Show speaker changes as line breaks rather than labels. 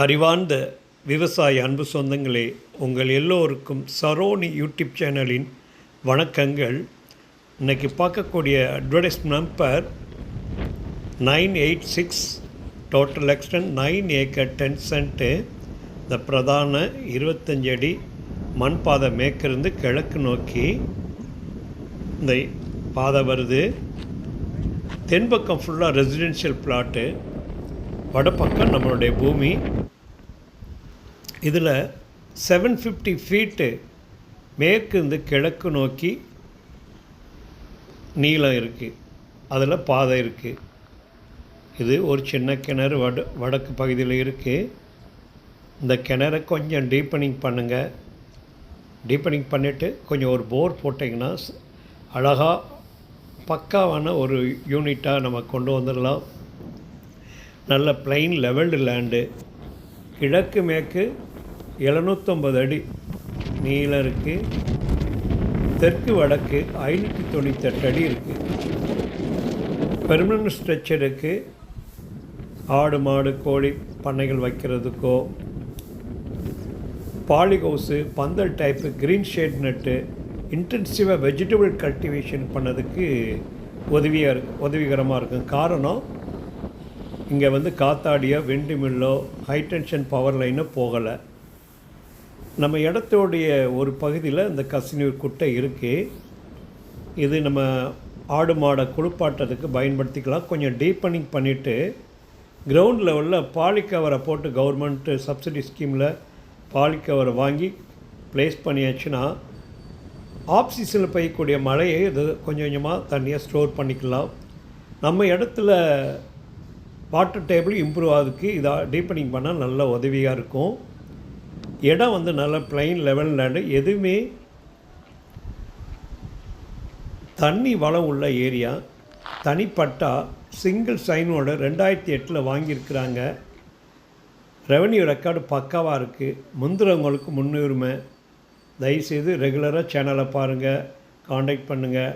அறிவார்ந்த விவசாய அன்பு சொந்தங்களே, உங்கள் எல்லோருக்கும் சரோனி யூடியூப் சேனலின் வணக்கங்கள். இன்றைக்கி பார்க்கக்கூடிய advertisement number 986, total extent 9 acre 10 cent. இந்த பிரதான 25 அடி மண் பாதை மேற்கிருந்து கிழக்கு நோக்கி இந்த பாதை வருது. தென்பக்கம் ஃபுல்லாக ரெசிடென்ஷியல் பிளாட்டு, வடப்பக்கம் நம்மளுடைய பூமி. இதில் 750 ஃபீட்டு மேற்கு இருந்து கிழக்கு நோக்கி நீளம் இருக்குது. அதில் பாதை இருக்குது. இது ஒரு சின்ன கிணறு வடக்கு பகுதியில் இருக்குது. இந்த கிணறை கொஞ்சம் டீப்பனிங் பண்ணுங்கள். டீப்பனிங் பண்ணிவிட்டு கொஞ்சம் ஒரு போர் போட்டிங்கன்னா அழகாக பக்காவான ஒரு யூனிட்டாக நம்ம கொண்டு வந்துடலாம். நல்ல பிளைன் லெவல்டு லேண்டு, கிழக்கு மேற்கு 750 அடி நீளம் இருக்குது. தெற்கு வடக்கு 598 அடி இருக்குது. பெர்மனன்ட் ஸ்ட்ரக்சருக்கு ஆடு மாடு கோழி பண்ணைகள் வைக்கிறதுக்கோ, பாலி ஹவுஸு, பந்தல் டைப்பு, க்ரீன் ஷேட் நட்டு, இன்டென்சிவாக வெஜிடபிள் கல்டிவேஷன் பண்ணதுக்கு உதவிகரமாக இருக்கும். காரணம், இங்கே காத்தாடியோ விண்டு மில்லோ ஹை டென்ஷன் பவர் லைனோ போகலை. நம்ம இடத்தோடைய ஒரு பகுதியில் இந்த கசினூர் குட்டை இருக்குது. இது நம்ம ஆடு மாடை குளிப்பாட்டத்துக்கு பயன்படுத்திக்கலாம். கொஞ்சம் டீப்பனிங் பண்ணிவிட்டு கிரவுண்ட் லெவலில் பாலிக்கவரை போட்டு கவர்மெண்ட்டு சப்சிடி ஸ்கீமில் பாலிக்கவரை வாங்கி ப்ளேஸ் பண்ணியாச்சுன்னா ஆஃப் சீசனில் பெய்யக்கூடிய மழையை இது கொஞ்சம் கொஞ்சமாக தண்ணியாக ஸ்டோர் பண்ணிக்கலாம். நம்ம இடத்துல வாட்டர் டேபிள் இம்ப்ரூவ் ஆகுதுக்கு இதாக டீப்பனிங் பண்ணால் நல்ல உதவியாக இருக்கும். இடம் நல்ல பிளைன் லெவல் லேண்டு, எதுவுமே தண்ணி வளம் உள்ள ஏரியா. தனிப்பட்டா சிங்கிள் சைனோட 2008 வாங்கியிருக்கிறாங்க. ரெவன்யூ ரெக்கார்டு பக்காவாக இருக்குது. முந்துறவங்களுக்கு முன்னுரிமை. தயவுசெய்து ரெகுலராக சேனலை பாருங்கள், காண்டாக்ட் பண்ணுங்கள்.